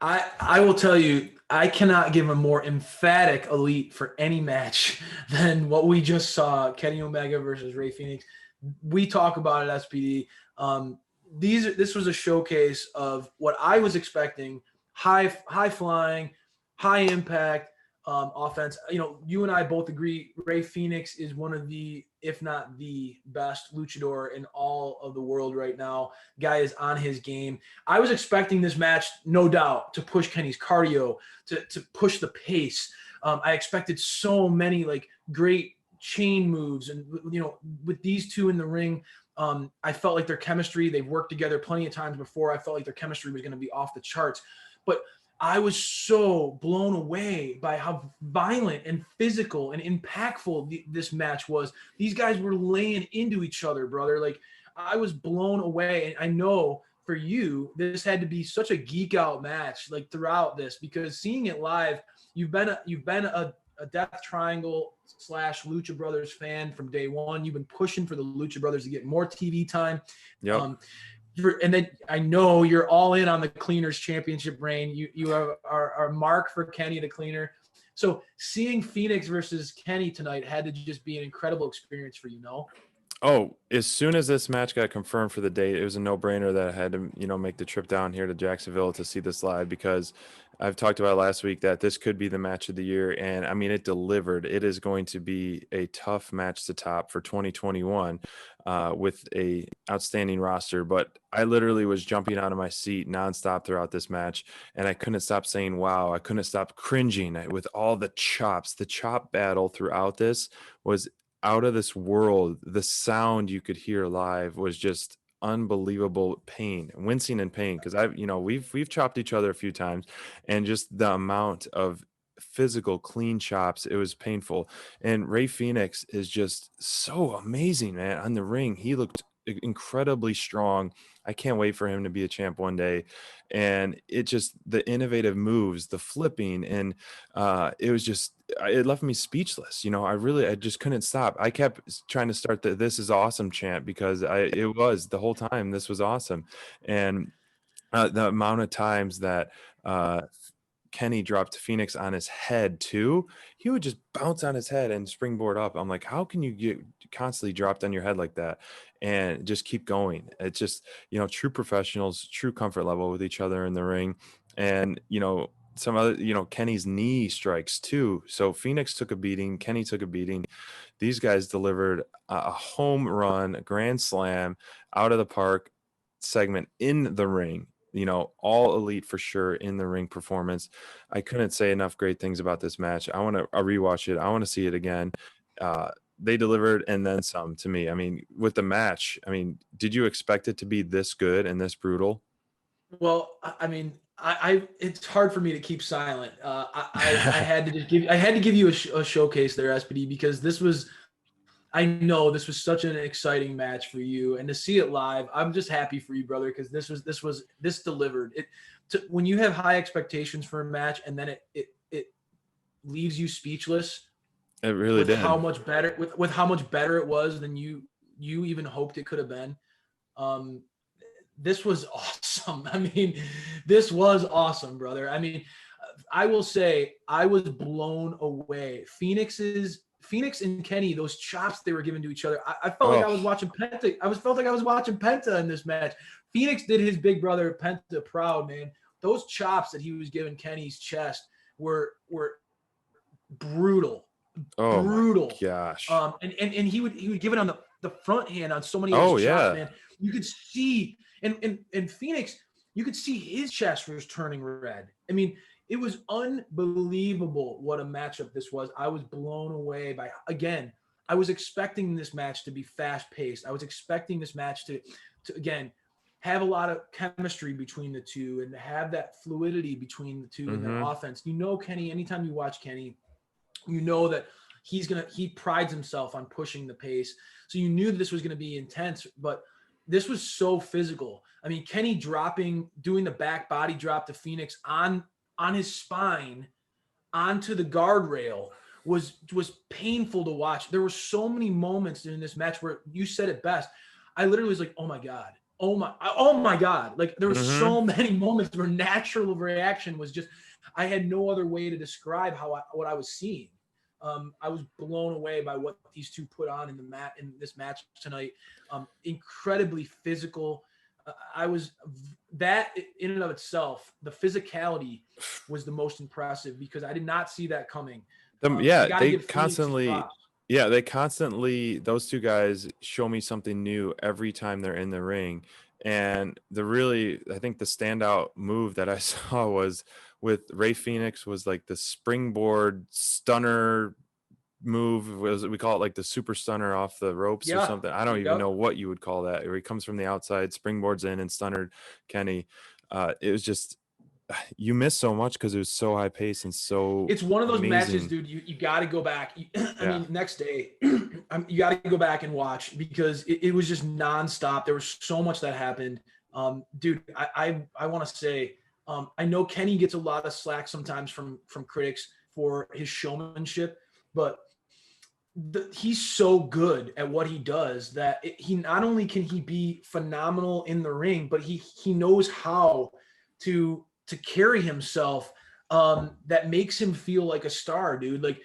I will tell you, I cannot give a more emphatic elite for any match than what we just saw, Kenny Omega versus Rey Fenix. We talk about it, SPD. This was a showcase of what I was expecting: high flying, high impact offense. You know, you and I both agree Rey Fenix is one of the, if not the best luchador in all of the world right now. Guy is on his game. I was expecting this match, no doubt, to push Kenny's cardio, to push the pace. I expected so many like great chain moves, and you know, with these two in the ring, I felt like their chemistry. They've worked together plenty of times before. I felt like their chemistry was going to be off the charts, but I was so blown away by how violent and physical and impactful this match was. These guys were laying into each other, brother. Like, I was blown away. And I know for you, this had to be such a geek out match, like throughout this, because seeing it live, you've been a Death Triangle / Lucha Brothers fan from day one. You've been pushing for the Lucha Brothers to get more TV time. Yep. And then I know you're all in on the Cleaners Championship reign. You are Mark for Kenny the Cleaner. So seeing Fenix versus Kenny tonight had to just be an incredible experience for you, no? Oh, as soon as this match got confirmed for the date, it was a no-brainer that I had to, make the trip down here to Jacksonville to see this live, because I've talked about last week that this could be the match of the year. And I mean, it delivered. It is going to be a tough match to top for 2021 with a outstanding roster. But I literally was jumping out of my seat nonstop throughout this match, and I couldn't stop saying, wow. I couldn't stop cringing with all the chops. The chop battle throughout this was out of this world. The sound you could hear live was just unbelievable pain, wincing in pain, because we've chopped each other a few times, and just the amount of physical clean chops, it was painful. And Rey Fenix is just so amazing, man. On the ring, he looked incredibly strong. I can't wait for him to be a champ one day. And it just, the innovative moves, the flipping, and it left me speechless. I just couldn't stop. I kept trying to start the "This is awesome" chant, because it was the whole time, this was awesome. And the amount of times that Kenny dropped Phoenix on his head too, he would just bounce on his head and springboard up. I'm like, how can you get constantly dropped on your head like that and just keep going? It's just, true professionals, true comfort level with each other in the ring. And, some other, Kenny's knee strikes too. So Phoenix took a beating, Kenny took a beating. These guys delivered a home run, a grand slam, out of the park segment in the ring. All elite for sure in the ring performance. I couldn't say enough great things about this match. I want to rewatch it. I want to see it again. They delivered and then some to me. I mean, with the match, did you expect it to be this good and this brutal? Well, I mean, it's hard for me to keep silent. I had to give you a showcase there, SPD, because I know this was such an exciting match for you, and to see it live, I'm just happy for you, brother, because this delivered. When you have high expectations for a match and then it leaves you speechless. It really did. How much better with how much better it was than you even hoped it could have been. This was awesome. This was awesome, brother. I will say I was blown away. Phoenix and Kenny, those chops they were giving to each other. I felt like I was watching Penta. Felt like I was watching Penta in this match. Phoenix did his big brother Penta proud, man. Those chops that he was giving Kenny's chest were brutal. Oh brutal. My gosh. And he would give it on the front hand on so many of his chops, man. You could see and Phoenix, you could see his chest was turning red. It was unbelievable what a matchup this was. I was blown away by, again, I was expecting this match to be fast-paced. I was expecting this match to again, have a lot of chemistry between the two and have that fluidity between the two in their offense. Kenny, anytime you watch Kenny, you know that he prides himself on pushing the pace. So you knew this was going to be intense, but this was so physical. Kenny doing the back body drop to Phoenix on his spine onto the guardrail was painful to watch. There were so many moments in this match where you said it best. I literally was like, oh my God, oh my God. Like there were Mm-hmm. so many moments where natural reaction was just, I had no other way to describe what I was seeing. I was blown away by what these two put on in this match tonight. Incredibly physical. I was that in and of itself, the physicality was the most impressive because I did not see that coming. I Yeah, got to give Phoenix his props. they constantly, those two guys show me something new every time they're in the ring. And I think the standout move that I saw was with Rey Fenix was like the springboard stunner move. We call it like the super stunner off the ropes or Yeah. something. I don't even Yep. know what you would call that. Where he comes from the outside, springboards in and stunnered Kenny. It was just, you missed so much because it was so high paced and so It's one of those matches, amazing. dude. You got to go back. I Yeah. mean, next day, you got to go back and watch because it was just nonstop. There was so much that happened. Dude, I want to say, I know Kenny gets a lot of slack sometimes from critics for his showmanship, but he's so good at what he does that he not only can he be phenomenal in the ring, but he knows how to carry himself that makes him feel like a star, dude. Like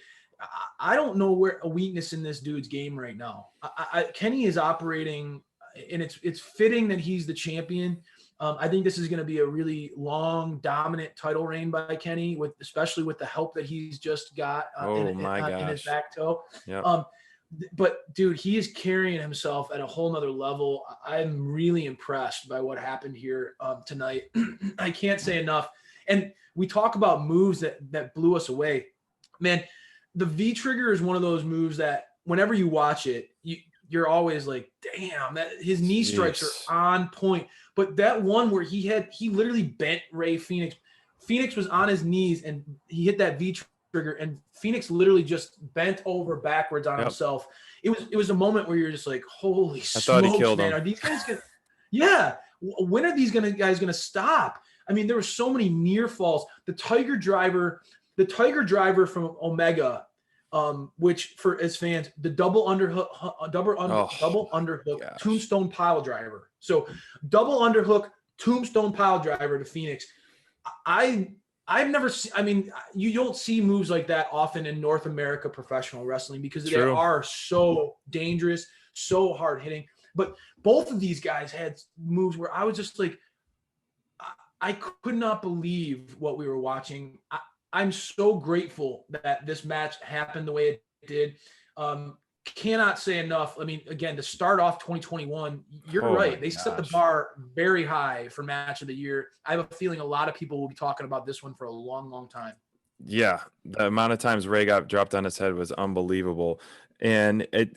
I don't know where a weakness in this dude's game right now. Kenny is operating, and it's fitting that he's the champion. I think this is going to be a really long, dominant title reign by Kenny, especially with the help that he's just got in his back toe. Yep. But dude, he is carrying himself at a whole nother level. I'm really impressed by what happened here tonight. I can't say enough. And we talk about moves that blew us away. Man, the V trigger is one of those moves that whenever you watch it, you're always like, damn, his knee strikes are on point. But that one where he literally bent Rey Fenix. Fenix was on his knees and he hit that V trigger, and Fenix literally just bent over backwards on himself. It was a moment where you're just like, holy smokes, man. Are these guys gonna when are these guys gonna stop? I mean, there were so many near falls. The Tiger Driver from Omega, which for as fans, the double underhook, tombstone pile driver. So double underhook, tombstone pile driver to Phoenix. I've never seen, I mean, you don't see moves like that often in North America professional wrestling because they are so dangerous, so hard hitting. But both of these guys had moves where I was just like, I could not believe what we were watching. I'm so grateful that this match happened the way it did. Cannot say enough. I mean, again, to start off 2021, you're right. They set the bar very high for match of the year. I have a feeling a lot of people will be talking about this one for a long, long time. Yeah. The amount of times Ray got dropped on his head was unbelievable. And I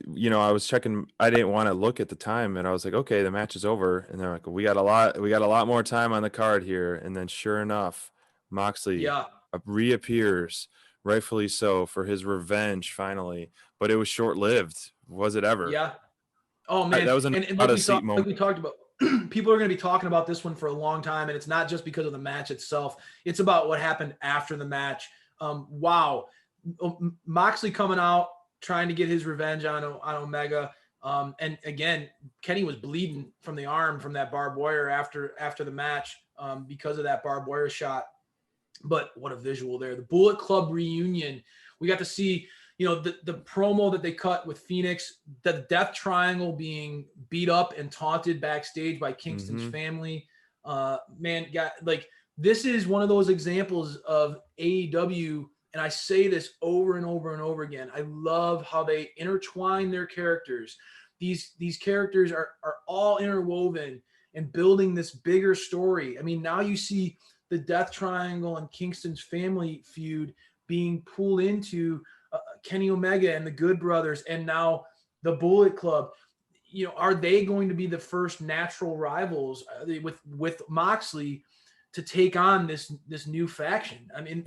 was checking, I didn't want to look at the time, and I was like, okay, the match is over. And they're like, we got a lot more time on the card here. And then sure enough, Moxley reappears, rightfully so, for his revenge finally. But it was short-lived. Was it ever? Yeah. Oh man. That was and like we talked about, people are going to be talking about this one for a long time, and it's not just because of the match itself. It's about what happened after the match. Wow. Moxley coming out, trying to get his revenge on Omega. And again, Kenny was bleeding from the arm from that barbed wire after the match because of that barbed wire shot. But what a visual there. The Bullet Club reunion. We got to see, the promo that they cut with Phoenix, the Death Triangle being beat up and taunted backstage by Kingston's family. This is one of those examples of AEW, and I say this over and over and over again. I love how they intertwine their characters. These characters are all interwoven and building this bigger story. I mean, now you see the Death Triangle and Kingston's family feud being pulled into Kenny Omega and the Good Brothers, and now the Bullet Club. Are they going to be the first natural rivals with Moxley to take on this new faction? I mean,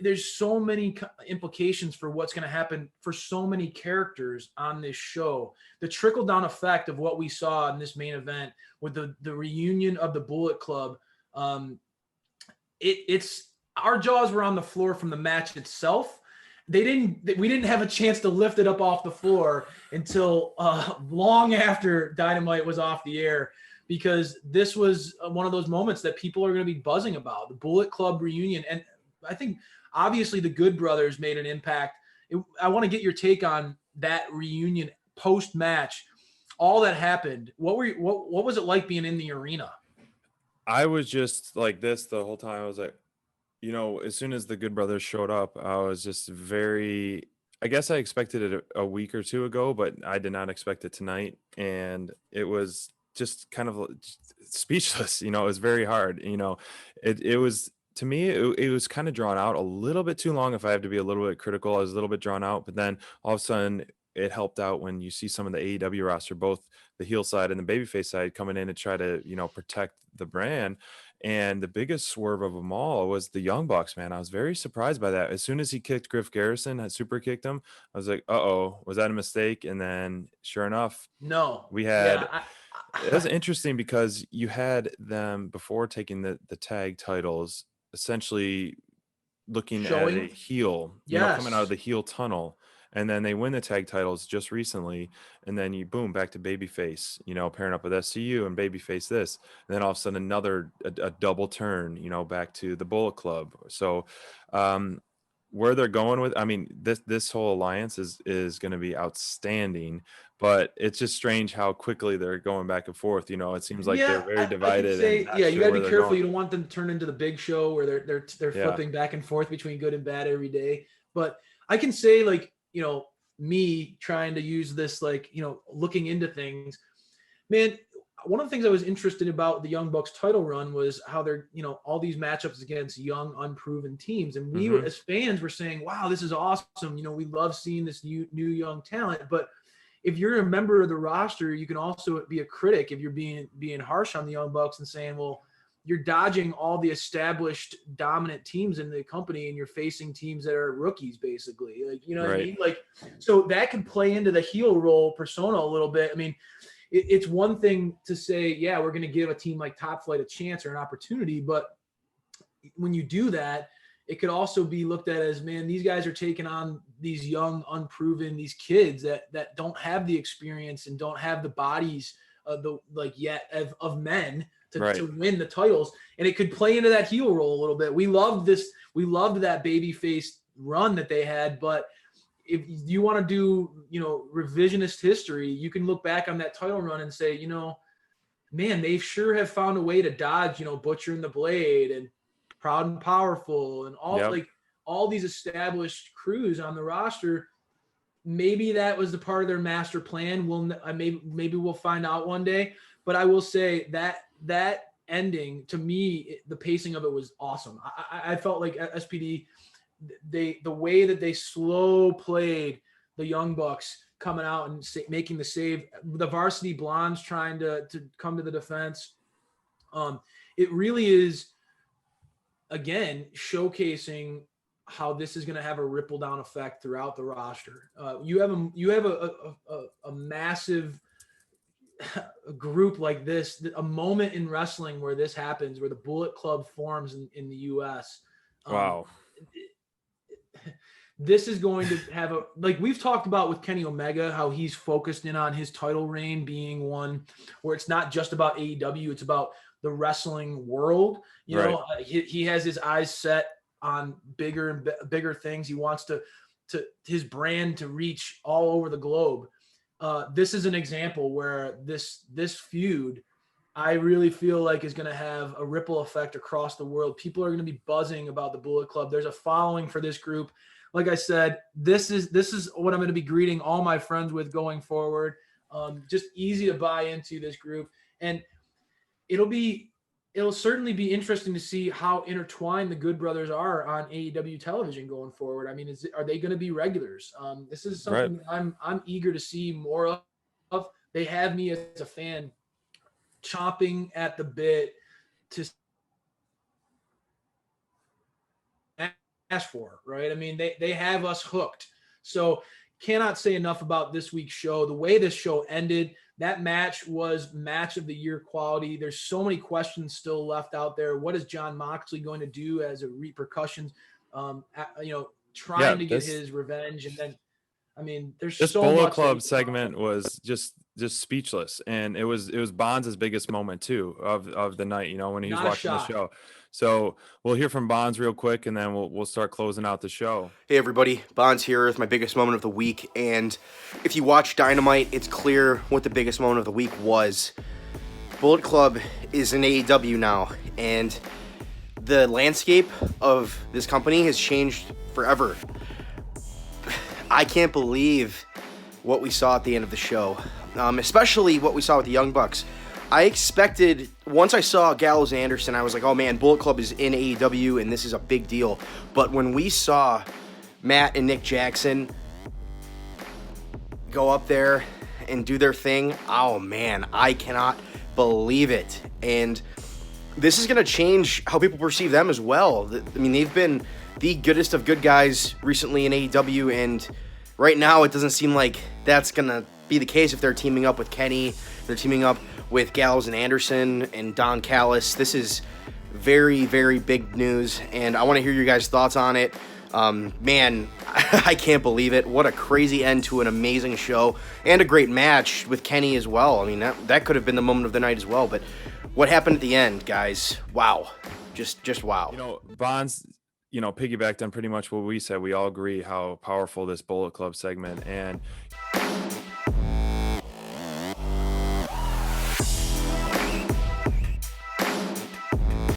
there's so many implications for what's going to happen for so many characters on this show. The trickle down effect of what we saw in this main event with the reunion of the Bullet Club. It's our jaws were on the floor from the match itself. We didn't have a chance to lift it up off the floor until long after Dynamite was off the air, because this was one of those moments that people are going to be buzzing about, the Bullet Club reunion. And I think obviously the Good Brothers made an impact. I want to get your take on that reunion post-match, all that happened. What was it like being in the arena? I was just like this the whole time. I was like, as soon as the Good Brothers showed up, I was just very, I guess I expected it a week or two ago, but I did not expect it tonight. And it was just kind of speechless. It was very hard. It was, to me, it was kind of drawn out a little bit too long. If I have to be a little bit critical, I was a little bit drawn out, but then all of a sudden it helped out when you see some of the AEW roster, both the heel side and the babyface side, coming in and try to, protect the brand. And the biggest swerve of them all was the Young Bucks, man. I was very surprised by that. As soon as he kicked Griff Garrison, had super kicked him, I was like, uh-oh, was that a mistake? And then sure enough, No. we had it was interesting because you had them before taking the tag titles essentially looking at a heel, coming out of the heel tunnel. And then they win the tag titles just recently, and then you boom back to babyface, pairing up with SCU and babyface this, and then all of a sudden another a double turn, back to the Bullet Club. So where they're going with, I mean, this whole alliance is going to be outstanding, but it's just strange how quickly they're going back and forth. It seems like they're very divided. You got to be careful. You don't want them to turn into the Big Show where they're flipping back and forth between good and bad every day. But I can say, like, me trying to use this, like, looking into things, man, one of the things I was interested about the Young Bucks title run was how they're, all these matchups against young, unproven teams. And we were, as fans, were saying, wow, this is awesome. We love seeing this new young talent. But if you're a member of the roster, you can also be a critic if you're being harsh on the Young Bucks and saying, well, you're dodging all the established dominant teams in the company and you're facing teams that are rookies, basically. Like, what I mean? Like, so that could play into the heel role persona a little bit. I mean, it's one thing to say, yeah, we're going to give a team like Top Flight a chance or an opportunity. But when you do that, it could also be looked at as, man, these guys are taking on these young, unproven, these kids that don't have the experience and don't have the bodies of men to win the titles. And it could play into that heel role a little bit. We loved that babyface run that they had, but if you want to do, revisionist history, you can look back on that title run and say, man, they sure have found a way to dodge, Butcher and the Blade and Proud and Powerful and all these established crews on the roster. Maybe that was the part of their master plan. Maybe we'll find out one day. But I will say that ending, to me, the pacing of it was awesome. I felt like SPD, the way that they slow played the Young Bucks coming out and making the save, the Varsity Blondes trying to come to the defense. It really is, again, showcasing how this is going to have a ripple down effect throughout the roster. You have a massive group like this, a moment in wrestling where this happens, where the Bullet Club forms in the U.S. Wow. This is going to have like we've talked about with Kenny Omega, how he's focused in on his title reign being one where it's not just about AEW, it's about the wrestling world. He has his eyes set on bigger and bigger things. He wants to his brand to reach all over the globe. This is an example where this feud, I really feel like, is going to have a ripple effect across the world. People are going to be buzzing about the Bullet Club. There's a following for this group. Like I said, this is what I'm going to be greeting all my friends with going forward. Just easy to buy into this group, and it'll certainly be interesting to see how intertwined the Good Brothers are on AEW television going forward. I mean, are they going to be regulars? This is something that I'm eager to see more of. They have me as a fan chomping at the bit to ask for, right? I mean, they have us hooked. So cannot say enough about this week's show. The way this show ended, that match was match of the year quality. There's so many questions still left out there. What is Jon Moxley going to do as a repercussions? Trying to get his revenge. And then, I mean, there's This so Bullet much. Club segment was just speechless, and it was Bonds' biggest moment too of the night. You know, when he was Not a watching the shock. show. So we'll hear from Bonds real quick, and then we'll start closing out the show. Hey everybody, Bonds here with my biggest moment of the week, and if you watch Dynamite, it's clear what the biggest moment of the week was. Bullet Club is in AEW now, and the landscape of this company has changed forever. I can't believe what we saw at the end of the show, especially what we saw with the Young Bucks. I expected, once I saw Gallows and Anderson, I was like, oh man, Bullet Club is in AEW and this is a big deal. But when we saw Matt and Nick Jackson go up there and do their thing, oh man, I cannot believe it. And this is going to change how people perceive them as well. I mean, they've been the goodest of good guys recently in AEW, and right now it doesn't seem like that's going to be the case if they're teaming up with Kenny, they're teaming up with Gallows and Anderson and Don Callis. This is very, very big news, and I want to hear your guys' thoughts on it. Man, I can't believe it. What a crazy end to an amazing show, and a great match with Kenny as well. I mean, that could have been the moment of the night as well, but what happened at the end, guys? Wow. Just wow. You know, Bonds, you know, piggybacked on pretty much what we said. We all agree how powerful this Bullet Club segment, and